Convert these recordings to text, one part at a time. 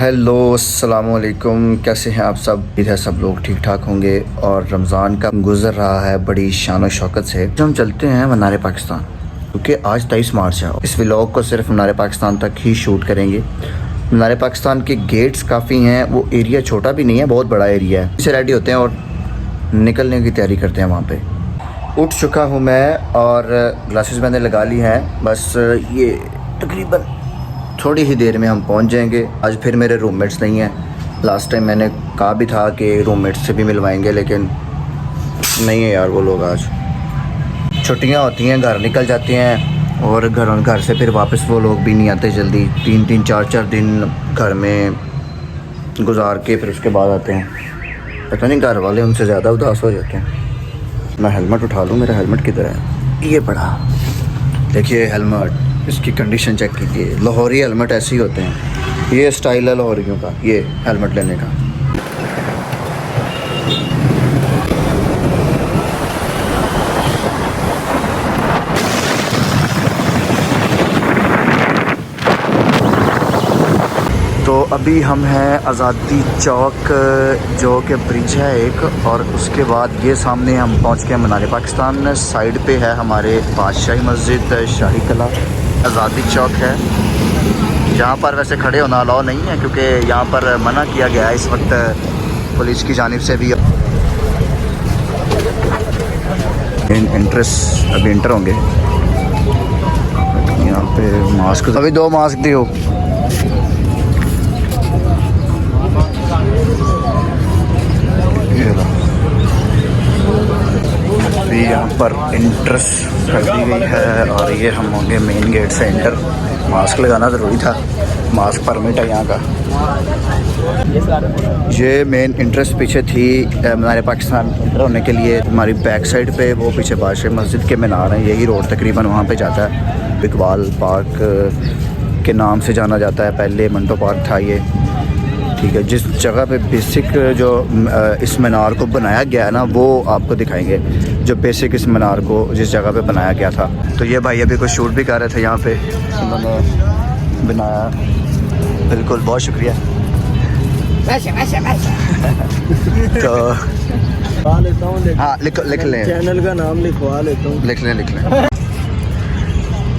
Hello अस्सलाम वालेकुम, कैसे हैं आप सब। उम्मीद है सब लोग ठीक ठाक होंगे और रमज़ान का गुजर रहा है बड़ी शान और शौकत से। जो हम चलते हैं मनार पाकिस्तान, क्योंकि आज 23 मार्च है। इस व्लॉग को सिर्फ मनार पाकिस्तान तक ही शूट करेंगे। मनार पाकिस्तान के गेट्स काफ़ी हैं, वो एरिया छोटा भी नहीं है, बहुत बड़ा एरिया है। इसे रेडी होते हैं और निकलने की तैयारी करते हैं। वहाँ पर उठ चुका हूँ मैं और ग्लासेस मैंने लगा ली हैं। बस ये तकरीबन थोड़ी ही देर में हम पहुंच जाएंगे। आज फिर मेरे रूममेट्स नहीं हैं। लास्ट टाइम मैंने कहा भी था कि रूममेट्स से भी मिलवाएंगे, लेकिन नहीं है यार वो लोग। आज छुट्टियां होती हैं, घर निकल जाते हैं और घर से फिर वापस वो लोग भी नहीं आते जल्दी। 3-3 4-4 दिन घर में गुजार के फिर उसके बाद आते हैं। पता नहीं घर वाले उनसे ज़्यादा उदास हो जाते हैं। मैं हेलमेट उठा लूँ, मेरा हेलमेट किधर है? ये पड़ा, देखिए हेलमेट। इसकी कंडीशन चेक कीजिए। लाहौरी हेलमेट ऐसे ही होते हैं। ये स्टाइल है लाहौरियों का, ये हेलमेट लेने का। तो अभी हम हैं आज़ादी चौक, जो कि ब्रिज है एक, और उसके बाद ये सामने हम पहुंच गए मनार पाकिस्तान। साइड पे है हमारे बादशाही मस्जिद, शाही कला। आज़ादी चौक है जहाँ पर वैसे खड़े होना अलाउ नहीं है, क्योंकि यहाँ पर मना किया गया है इस वक्त पुलिस की जानिब से भी। इंटरेस्ट अभी इंटर होंगे यहाँ पे। मास्क अभी 2 मास्क दियो। अभी यहाँ पर इंट्रेस कर दी गई है और ये हम होंगे मेन गेट से इंटर। मास्क लगाना ज़रूरी था, मास्क परमिट है यहाँ का। ये मेन इंट्रेस पीछे थी मनार पाकिस्तान इंटर होने के लिए। हमारी बैक साइड पे वो पीछे बादशाह मस्जिद के मीनार हैं। यही रोड तकरीबन वहाँ पे जाता है। इकबाल पार्क के नाम से जाना जाता है, पहले मंटो पार्क था ये। ठीक है, जिस जगह पे बेसिक जो इस मीनार को बनाया गया है ना, वो आपको दिखाएंगे। जो बेसिक इस मीनार को जिस जगह पे बनाया गया था। तो ये भाई अभी कुछ शूट भी कर रहे थे यहाँ पे, उन्होंने बनाया। बिल्कुल, बहुत शुक्रिया। तो हाँ, लिख लें, चैनल का नाम लिखवा लेता हूँ। लिख लें।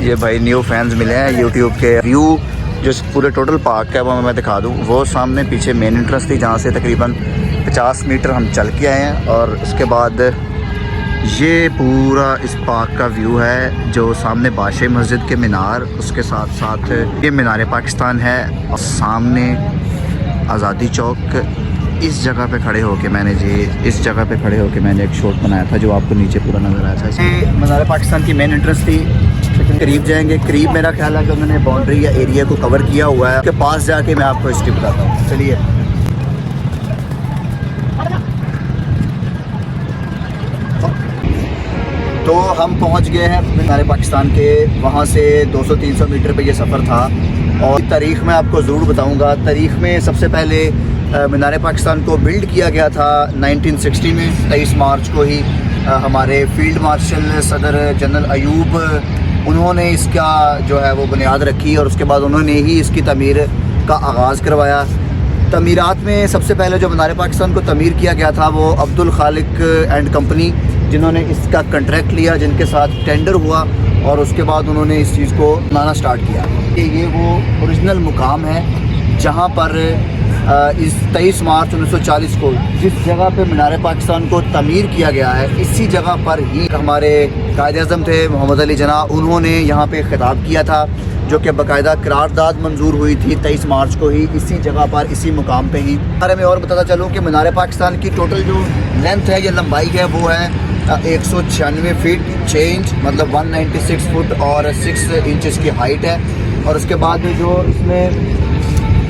ये भाई न्यू फैंस मिले हैं यूट्यूब के। व्यू जो पूरे टोटल पार्क है वो मैं दिखा दूँ। वो सामने पीछे मेन एंट्रेंस थी, जहाँ से तकरीबन 50 मीटर हम चल के आए हैं। और उसके बाद ये पूरा इस पार्क का व्यू है, जो सामने बादशाही मस्जिद के मीनार, उसके साथ साथ ये मीनार पाकिस्तान है, और सामने आज़ादी चौक। इस जगह पे खड़े होके मैंने एक शॉट बनाया था, जो आपको नीचे पूरा नज़र आया था। ये मीनार पाकिस्तान की मेन एंट्रेंस थी। लेकिन करीब जाएंगे, करीब मेरा ख्याल है कि उन्होंने बाउंड्री या एरिया को कवर किया हुआ है। उसके पास जाके मैं आपको हिस्ट्री बताता हूँ। चलिए, तो हम पहुंच गए हैं मीनार पाकिस्तान के। वहाँ से 200-300 मीटर पे ये सफ़र था। और तारीख़ में आपको ज़रूर बताऊंगा। तारीख़ में सबसे पहले मीनार पाकिस्तान को बिल्ड किया गया था 1960 में, 23 मार्च को ही। हमारे फील्ड मार्शल सदर जनरल अयूब, उन्होंने इसका जो है वो बुनियाद रखी, और उसके बाद उन्होंने ही इसकी तमीर का आगाज़ करवाया। तमीरात में सबसे पहले जो मीनार पाकिस्तान को तमीर किया गया था, वो अब्दुल खालिक एंड कंपनी, जिन्होंने इसका कॉन्ट्रैक्ट लिया, जिनके साथ टेंडर हुआ, और उसके बाद उन्होंने इस चीज़ को बनाना स्टार्ट किया। ये वो ओरिजिनल मुकाम है जहाँ पर इस 23 मार्च 1940 को जिस जगह पे मीनार पाकिस्तान को तमीर किया गया है, इसी जगह पर ही हमारे कायद-ए-आज़म थे मोहम्मद अली जिन्ना, उन्होंने यहाँ पे खिताब किया था, जो कि बाकायदा करारदाद मंजूर हुई थी 23 मार्च को ही, इसी जगह पर, इसी मुकाम पे ही। बारे में और बताता चलूँ कि मीनार पाकिस्तान की टोटल जो लेंथ है या लंबाई है, वो है 196 फीट 6 इंच, मतलब 196 फुट और 6 इंचज़ की हाइट है। और उसके बाद जो इसमें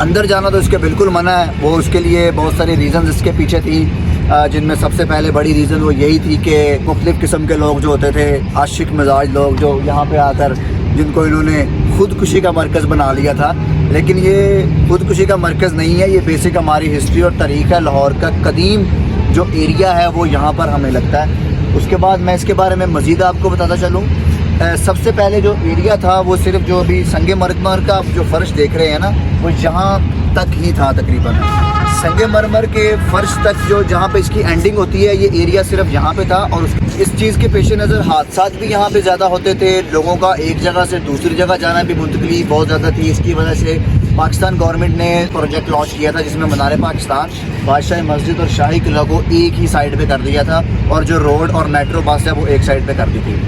अंदर जाना तो इसके बिल्कुल मना है। वो उसके लिए बहुत सारी रीज़न्स इसके पीछे थी, जिनमें सबसे पहले बड़ी रीज़न वो यही थी कि मुख्तलिफ़ किस्म के लोग जो होते थे, आशिक मिजाज लोग, जो यहाँ पे आकर जिनको इन्होंने ख़ुदकुशी का मरकज़ बना लिया था। लेकिन ये ख़ुदकुशी का मरकज़ नहीं है, ये बेसिक हमारी हिस्ट्री और तारीख़ है। लाहौर का कदीम जो एरिया है वो यहाँ पर हमें लगता है। उसके बाद मैं इसके बारे में मज़ीद आपको बताता चलूँ। सबसे पहले जो एरिया था वो सिर्फ जो अभी संगे मरमर का जो फ़र्श देख रहे हैं ना, वो यहाँ तक ही था तकरीबन। संगमरमर के फर्श तक जो जहाँ पे इसकी एंडिंग होती है, ये एरिया सिर्फ यहाँ पे था। और इस चीज़ के पेश नज़र हादसा भी यहाँ पे ज़्यादा होते थे, लोगों का एक जगह से दूसरी जगह जाना भी मुंतकली बहुत ज़्यादा थी। इसकी वजह से पाकिस्तान गवर्नमेंट ने प्रोजेक्ट लॉन्च किया था जिसमें मीनार पाकिस्तान, बादशाही मस्जिद और शाही किला को एक ही साइड पे कर दिया था, और जो रोड और मेट्रो बस है वो एक साइड पे कर दी थी।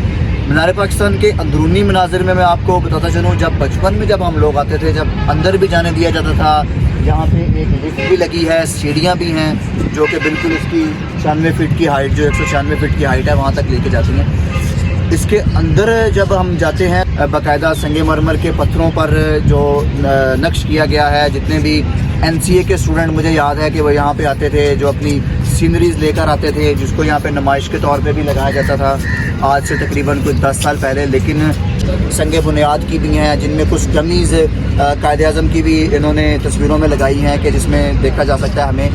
मीनार पाकिस्तान के अंदरूनी मनाजिर में मैं आपको बताता चलूँ, जब बचपन में जब हम लोग आते थे, जब अंदर भी जाने दिया जाता था, यहाँ पे एक लिफ्ट भी लगी है, सीढ़ियाँ भी हैं जो कि बिल्कुल इसकी 96 फीट की हाइट, जो 196 फीट की हाइट है, वहाँ तक लेके जाती हैं। इसके अंदर जब हम जाते हैं, बाकायदा संगमरमर के पत्थरों पर जो नक्श किया गया है, जितने भी NCA के स्टूडेंट मुझे याद है कि वो यहाँ पे आते थे, जो अपनी सीनरीज़ लेकर आते थे, जिसको यहाँ पे नुमाइश के तौर पे भी लगाया जाता था आज से तकरीबन कुछ 10 साल पहले। लेकिन संगे बुनियाद की भी हैं, जिनमें कुछ डमीज़ कायद-ए-आज़म की भी इन्होंने तस्वीरों में लगाई हैं, कि जिसमें देखा जा सकता है हमें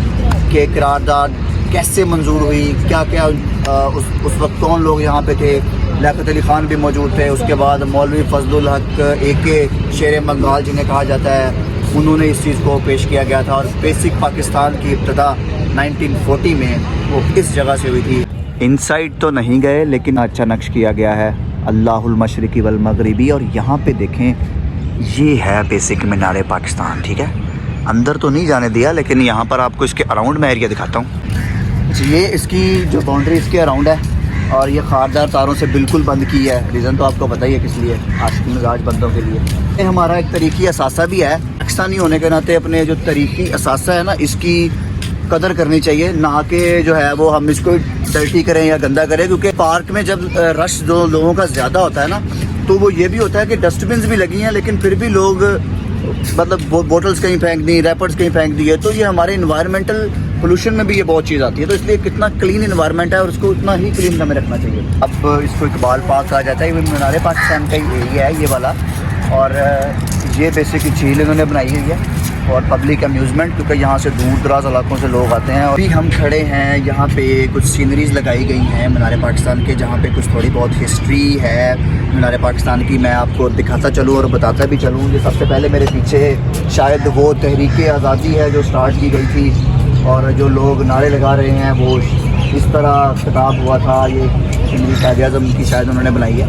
कि करारदाद कैसे मंजूर हुई, क्या क्या उस वक्त कौन लोग यहाँ पे थे। लियाकत अली ख़ान भी मौजूद थे, उसके बाद मौलवी फजलुल हक AK शेर बंगाल जिन्हें कहा जाता है, उन्होंने इस चीज़ को पेश किया गया था। और बेसिक पाकिस्तान की इब्तदा 1940 में वो इस जगह से हुई थी। इनसाइड तो नहीं गए, लेकिन अच्छा नक्श किया गया है, अल्लाहुल मशरिकी वल मगरिबी। और यहाँ पे देखें, ये है बेसिक मीनार पाकिस्तान, ठीक है। अंदर तो नहीं जाने दिया, लेकिन यहाँ पर आपको इसके अराउंड मैं एरिया दिखाता हूँ। ये इसकी जो बाउंड्री इसके अराउंड है, और ये खारदार तारों से बिल्कुल बंद की है। रीज़न तो आपको पता ही है किस लिए, आशिकी मिजाज बंदों के लिए। ये हमारा एक तरीक़ी असासा भी है, पाकिस्तानी होने के नाते अपने जो तरीक़ी असासा है ना, इसकी कदर करनी चाहिए, ना कि जो है वो हम इसको डर्टी करें या गंदा करें। क्योंकि पार्क में जब रश जो लोगों का ज़्यादा होता है ना, तो वो ये भी होता है कि डस्टबिन भी लगी हैं, लेकिन फिर भी लोग मतलब बोटल्स कहीं फेंक दी, रैपर्स कहीं फेंक दिए, तो ये हमारे इन्वायरमेंटल पोल्यूशन में भी ये बहुत चीज़ आती है। तो इसलिए कितना क्लीन इन्वायरमेंट है और उसको उतना ही क्लीन हमें रखना चाहिए। अब इसको इकबाल पार्क कहा जाता है, ये मीनार पाकिस्तान का ही एरिया है ये वाला। और ये बेसिक झील इन्होंने बनाई हुई है, और पब्लिक अम्यूज़मेंट, क्योंकि यहाँ से दूर दराज इलाकों से लोग आते हैं। और अभी हम खड़े हैं, यहाँ पे कुछ सीनरीज़ लगाई गई हैं मीनार पाकिस्तान के, जहाँ पे कुछ थोड़ी बहुत हिस्ट्री है मीनार पाकिस्तान की, मैं आपको दिखाता चलूँ और बताता भी चलूँ। ये सबसे पहले मेरे पीछे शायद वो तहरीक आज़ादी है जो स्टार्ट की गई थी, और जो लोग नारे लगा रहे हैं वो इस तरह खिताब हुआ था। ये कायद-ए-आज़म की शायद उन्होंने बनाई है।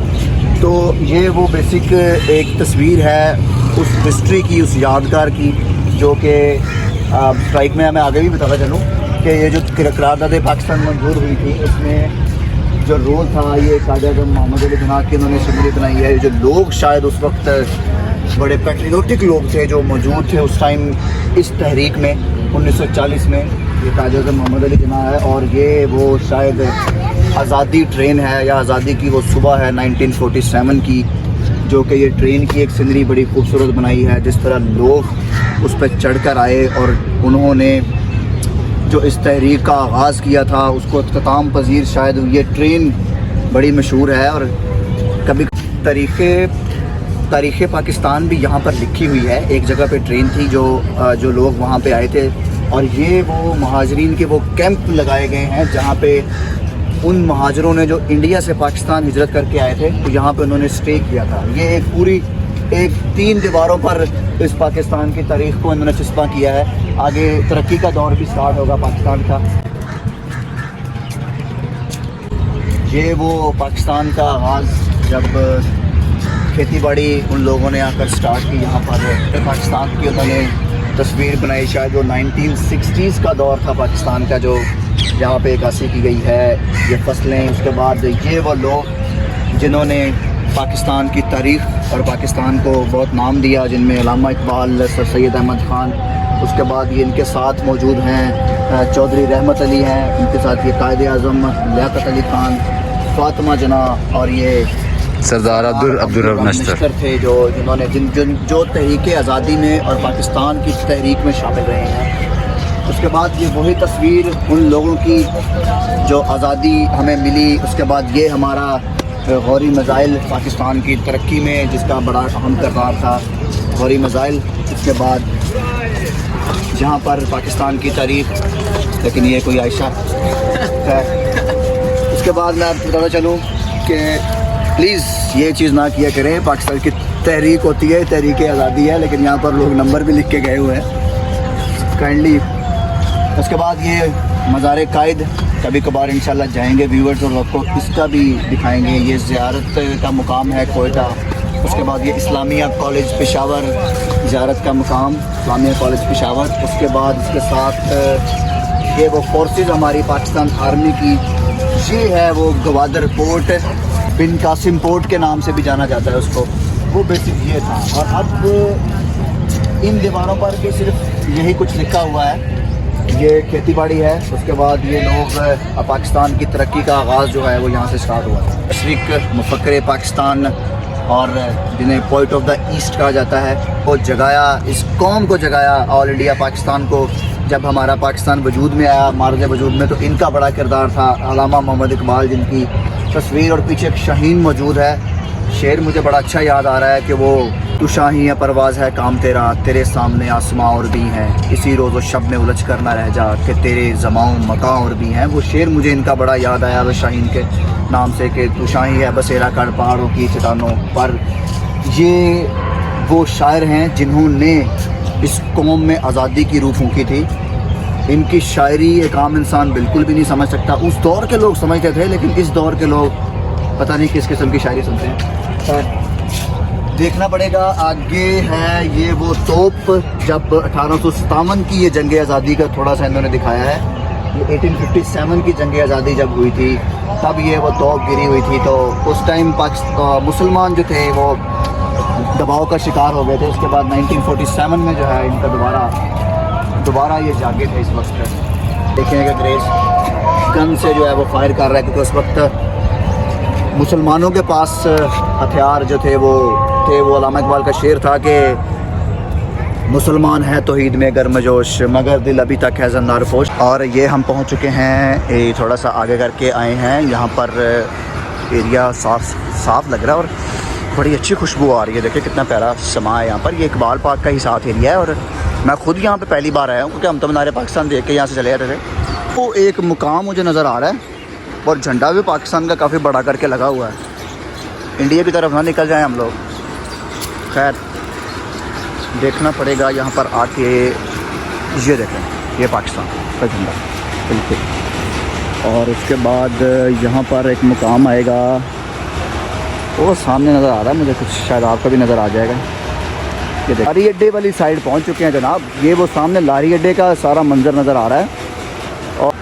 तो ये वो बेसिक एक तस्वीर है उस हिस्ट्री की, उस यादगार की, जो कि स्ट्राइक में मैं आगे भी बताता चलूँ कि ये जो करारदाद पाकिस्तान मंजूर हुई थी, उसमें जो रोल था ये कायद-ए-आज़म मोहम्मद अली जिन्ना की इन्होंने सीनरी बनाई है। जो लोग शायद उस वक्त बड़े पैट्रियोटिक लोग थे जो मौजूद थे उस टाइम इस तहरीक में 1940 में, ये कायद-ए-आज़म मोहम्मद अली जिन्ना है। और ये वो शायद आज़ादी ट्रेन है या आज़ादी की वो सुबह है 1947 की, जो कि ये ट्रेन की एक सीनरी बड़ी खूबसूरत बनाई है, जिस तरह लोग उस पर चढ़कर आए और उन्होंने जो इस तहरीक का आगाज़ किया था उसको इख्तिताम पजीर शायद ये ट्रेन बड़ी मशहूर है। और कभी तारीख़ पाकिस्तान भी यहाँ पर लिखी हुई है, एक जगह पे ट्रेन थी जो लोग वहाँ पे आए थे। और ये वो महाजरीन के वो कैंप लगाए गए हैं जहाँ पे उन महाजरों ने जो इंडिया से पाकिस्तान हिजरत करके आए थे, तो यहाँ पे उन्होंने स्टे किया था। ये एक पूरी 3 दीवारों पर इस पाकिस्तान की तारीख़ को उन्होंने चस्पा किया है। आगे तरक्की का दौर भी स्टार्ट होगा पाकिस्तान का। ये वो पाकिस्तान का आगाज़ जब खेती बाड़ी उन लोगों ने आकर स्टार्ट की यहाँ पर, पाकिस्तान की उन्होंने तस्वीर बनाई। शायद वो 1960s का दौर था पाकिस्तान का, जो यहाँ पे अक्कासी की गई है, ये फसलें। उसके बाद ये वो लोग जिन्होंने पाकिस्तान की तारीख़ और पाकिस्तान को बहुत नाम दिया, जिनमें अल्लामा इकबाल, सर सैयद अहमद ख़ान, उसके बाद ये इनके साथ मौजूद हैं चौधरी रहमत अली हैं, इनके साथ ये कायद-ए-आज़म लियाकत अली ख़ान, फ़ातिमा जना, और ये सरदार अब्दुर नश्तर थे, जिन्होंने जो तहरीक आज़ादी में और पाकिस्तान की तहरीक में शामिल रहे हैं। उसके बाद ये वही तस्वीर उन लोगों की जो आज़ादी हमें मिली। उसके बाद ये हमारा गौरी मज़ाइल पाकिस्तान की तरक्की में जिसका बड़ा अहम किरदार था, गौरी मज़ाइल। उसके बाद जहाँ पर पाकिस्तान की तारीख़, लेकिन ये कोई आयशा है। उसके बाद मैं आपको बताना चलूँ कि प्लीज़ ये चीज़ ना किया करें, पाकिस्तान की तहरीक होती है, तहरीक आज़ादी है, लेकिन यहाँ पर लोग नंबर भी लिख के गए हुए हैं। काइंडली। उसके बाद ये मज़ार कायद कभी कभार इंशाल्लाह जाएंगे व्यूअर्स और आपको इसका भी दिखाएंगे। ये ज़ियारत का मुकाम है कोयटा। उसके बाद ये इस्लामिया कॉलेज पेशावर ज़ियारत का मुकाम, इस्लामिया कॉलेज पेशावर। उसके बाद इसके साथ ये वो फोर्सेस हमारी पाकिस्तान आर्मी की, ये है वो गवादर पोर्ट, बिन कासिम पोर्ट के नाम से भी जाना जाता है उसको। वो बेसिक ये था। और अब इन दीवारों पर भी सिर्फ यही कुछ लिखा हुआ है, ये खेती बाड़ी है। उसके बाद ये लोग पाकिस्तान की तरक्की का आगाज़ जो है वो यहाँ से स्टार्ट हुआ था। मशरिक मुफक्किर पाकिस्तान और जिन्हें पॉइंट ऑफ द ईस्ट कहा जाता है, वो जगाया, इस कौम को जगाया, ऑल इंडिया पाकिस्तान को। जब हमारा पाकिस्तान वजूद में आया, मार्ज वजूद में, तो इनका बड़ा किरदार था। अल्लामा मोहम्मद इकबाल जिनकी तस्वीर और पीछे एक शाहीन मौजूद है। शेर मुझे बड़ा अच्छा याद आ रहा है कि वो तू शाही है परवाज़ है काम तेरा, तेरे सामने आसमां और भी हैं, इसी रोज़ व शब में उलझ कर ना रह जा कि तेरे ज़माओं मकां और भी हैं। वो शेर मुझे इनका बड़ा याद आया वो शाहीन के नाम से कि तू शाही है बसेरा कर पहाड़ों की चट्टानों पर। ये वो शायर हैं जिन्होंने इस कौम में आज़ादी की रूह फूंकी थी। इनकी शायरी एक आम इंसान बिल्कुल भी नहीं समझ सकता। उस दौर के लोग समझते थे, लेकिन इस दौर के लोग पता नहीं किस किस्म की शायरी सुनते हैं। देखना पड़ेगा। आगे है ये वो तोप, जब 1857 की ये जंग आज़ादी का थोड़ा सा इन्होंने दिखाया है। ये 1857 की जंग आज़ादी जब हुई थी तब ये वो तोप गिरी हुई थी, तो उस टाइम पाकिस्तान मुसलमान जो थे वो दबाव का शिकार हो गए थे। उसके बाद 1947 में जो है इनका दोबारा ये जागे थे। इस वक्त देखेंगे ग्रेस गन से जो है वो फायर कर रहा है, क्योंकि उस वक्त मुसलमानों के पास हथियार जो थे वो अल्लामा इकबाल का शेर था कि मुसलमान है तौहीद में गर्मजोश, मगर दिल अभी तक है ज़ंदार पोश। और ये हम पहुंच चुके हैं, ये थोड़ा सा आगे करके आए हैं। यहाँ पर एरिया साफ लग रहा है और बड़ी अच्छी खुशबू आ रही है। देखिए कितना प्यारा समा है यहाँ पर। ये इकबाल पार्क का ही साथ एरिया है और मैं खुद यहाँ पे पहली बार आया हूँ, क्योंकि हम तो मीनार पाकिस्तान देख के यहाँ से चले जाते थे। वो एक मुकाम मुझे नज़र आ रहा है और झंडा भी पाकिस्तान का काफ़ी बड़ा करके लगा हुआ है। इंडिया की तरफ ना निकल जाएं हम लोग। खैर देखना पड़ेगा यहाँ पर आके। ये देखें, ये पाकिस्तान का झंडा बिल्कुल। और उसके बाद यहाँ पर एक मुकाम आएगा, वो सामने नज़र आ रहा है मुझे कुछ, शायद आपका भी नज़र आ जाएगा। ये देखिए लारी अड्डे वाली साइड पहुँच चुके हैं जनाब। ये वो सामने लारी अड्डे का सारा मंजर नज़र आ रहा है और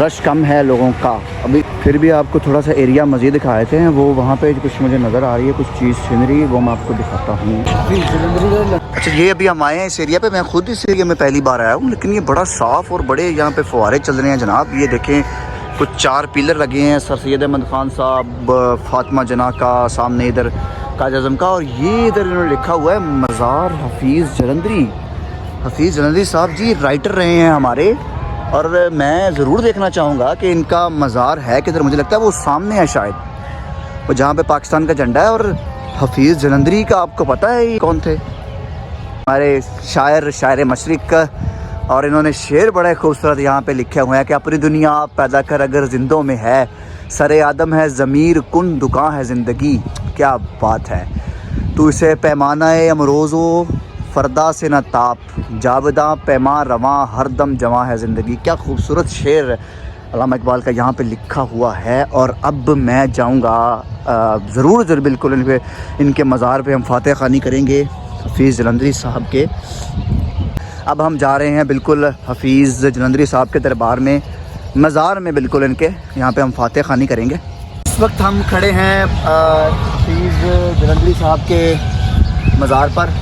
रश कम है लोगों का अभी। फिर भी आपको थोड़ा सा एरिया मज़ीद दिखाए थे, वो वहाँ पे कुछ मुझे नज़र आ रही है, कुछ चीज़ सीनरी, वो मैं आपको दिखाता हूँ। अच्छा, ये अभी हम आए हैं इस एरिया पे। मैं खुद इस एरिया में पहली बार आया हूँ, लेकिन ये बड़ा साफ़ और बड़े यहाँ पे फुहारे चल रहे हैं जनाब। ये देखें कुछ 4 पिलर लगे हैं, सर सैयद अहमद ख़ान साहब, फातिमा जना का, सामने इधर काज़ी आज़म का, और ये इधर इन्होंने लिखा हुआ है मज़ार हफीज़ जलंधरी। हफीज़ जलंधरी साहब जी राइटर रहे हैं हमारे, और मैं ज़रूर देखना चाहूँगा कि इनका मज़ार है किधर। मुझे लगता है वो सामने है शायद, वो जहाँ पे पाकिस्तान का झंडा है। और हफीज़ जलंधरी का आपको पता है ये कौन थे? हमारे शायर मशरिक। और इन्होंने शेर बड़े खूबसूरत यहाँ पे लिखे हुए हैं कि अपनी दुनिया पैदा कर अगर जिंदों में है, सरे आदम है ज़मीर कुन दुकान है ज़िंदगी। क्या बात है। तू इसे पैमाना अमरोज़ो फ़रदा से न ताप, जावदा पैमा रवां हरदम जवां है ज़िंदगी। क्या खूबसूरत शेर अल्लामा इकबाल का यहाँ पे लिखा हुआ है। और अब मैं जाऊँगा ज़रूर बिल्कुल इनके मज़ार पे हम फातह ख़ानी करेंगे हफीज़ जलंधरी साहब के। अब हम जा रहे हैं बिल्कुल हफीज़ जलंधरी साहब के दरबार में, मज़ार में बिल्कुल इनके, यहाँ पे हम फातह ख़ानी करेंगे। इस वक्त हम खड़े हैं हफीज़ जलंधरी साहब के मज़ार पर,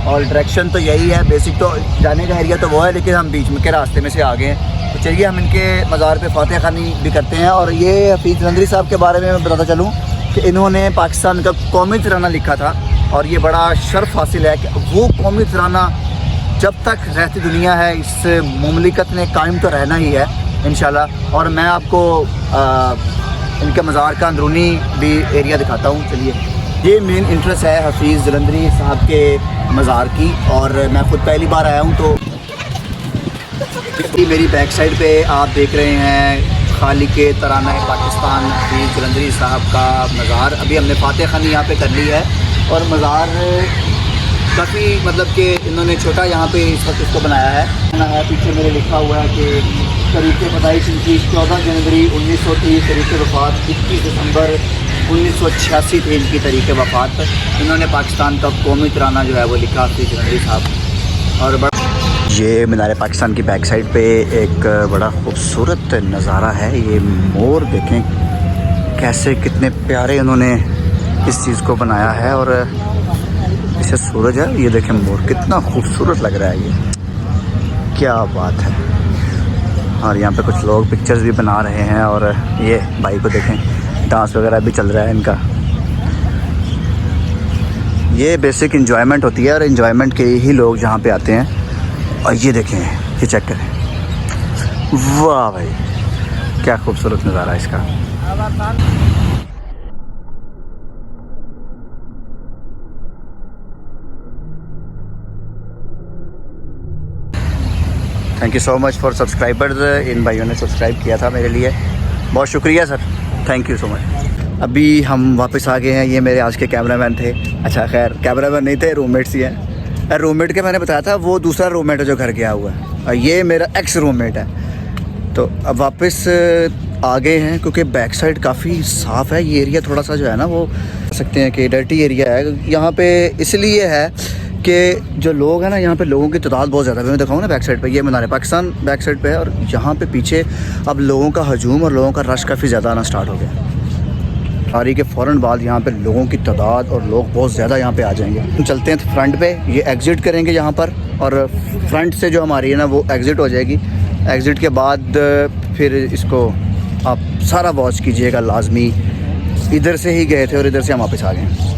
और डायरेक्शन तो यही है, बेसिक तो जाने का एरिया तो वो है, लेकिन हम बीच में के रास्ते में से आ गए हैं। तो चलिए हम इनके मज़ार पे फातह ख़ानी भी करते हैं। और ये हफीज़ जलंधरी साहब के बारे में मैं बताता चलूँ कि इन्होंने पाकिस्तान का कौमी तराना लिखा था, और ये बड़ा शर्फ हासिल है कि वो कौमी तराना जब तक रहती दुनिया है इस मुमलिकत ने कायम तो रहना ही है इंशाल्लाह। और मैं आपको इनके मज़ार का अंदरूनी भी एरिया दिखाता हूँ। चलिए, ये मेन इंटरेस्ट है हफीज़ जलंधरी साहब के मज़ार की, और मैं ख़ुद पहली बार आया हूँ। तो मेरी बैक साइड पे आप देख रहे हैं खालिक़े तराना पाकिस्तान हफीज़ जलंधरी साहब का मज़ार। अभी हमने फातह ख़ानी यहाँ पे कर ली है, और मज़ार काफ़ी मतलब कि इन्होंने छोटा यहाँ पे इस वक्त इसको बनाया है। पीछे मेरे लिखा हुआ है कि तारीख़ पैदाइश इनकी 14 जनवरी 1930, तारीख़ वफ़ात 21 दिसंबर 1986 थी इनकी तारीख़ वफ़ात। इन्होंने पाकिस्तान का कौमी तराना जो है वो लिखा हाफिज़ जंगली साहब। और ये मीनार पाकिस्तान की बैक साइड पे एक बड़ा खूबसूरत नज़ारा है। ये मोर देखें कैसे, कितने प्यारे उन्होंने इस चीज़ को बनाया है। और इसे सूरज है, ये देखें मोर कितना खूबसूरत लग रहा है, ये क्या बात है। और यहाँ पे कुछ लोग पिक्चर्स भी बना रहे हैं। और ये भाई को देखें, डांस वगैरह भी चल रहा है इनका। ये बेसिक एंजॉयमेंट होती है और एंजॉयमेंट के ही लोग यहाँ पे आते हैं। और ये देखें, ये चेक करें, वाह भाई क्या खूबसूरत नज़ारा है इसका। Thank you so much for subscribers. इन भाइयों ने सब्सक्राइब किया था मेरे लिए, बहुत शुक्रिया sir, thank you so much. अभी हम वापस आ गए हैं। ये मेरे आज के कैमरामैन थे। अच्छा खैर कैमरामैन नहीं थे, रूममेट्स ही हैं। रूममेट के मैंने बताया था, वो दूसरा रूममेट है जो घर गया हुआ है, और ये मेरा एक्स रूममेट है। तो अब वापस आ गए हैं क्योंकि बैक साइड काफ़ी साफ़ है। ये एरिया थोड़ा सा जो है ना वो कह सकते हैं कि डर्टी एरिया है यहाँ पे। इसलिए है कि जो लोग हैं ना, यहाँ पे लोगों की तादाद बहुत ज़्यादा है। मैं दिखाऊँ ना बैक साइड पे, ये मीनार पाकिस्तान बैक साइड पे है। और यहाँ पे पीछे अब लोगों का हजूम और लोगों का रश काफ़ी ज़्यादा आना स्टार्ट हो गया। तारीख के फ़ौरन बाद यहाँ पे लोगों की तादाद और लोग बहुत ज़्यादा यहाँ पे आ जाएंगे। हम चलते हैं फ्रंट पे, ये एग्ज़िट करेंगे यहाँ पर। और फ्रंट से जो हमारी है ना वो एग्ज़िट हो जाएगी। एग्ज़िट के बाद फिर इसको आप सारा वॉच कीजिएगा लाजमी। इधर से ही गए थे और इधर से हम वापस आ गए।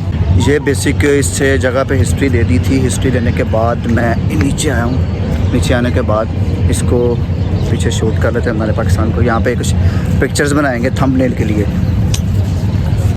ये बेसिक इससे जगह पे हिस्ट्री दे दी थी। हिस्ट्री देने के बाद मैं नीचे आया हूँ। नीचे आने के बाद इसको पीछे शूट कर लेते हैं हमारे पाकिस्तान को। यहाँ पे कुछ पिक्चर्स बनाएंगे थंबनेल के लिए।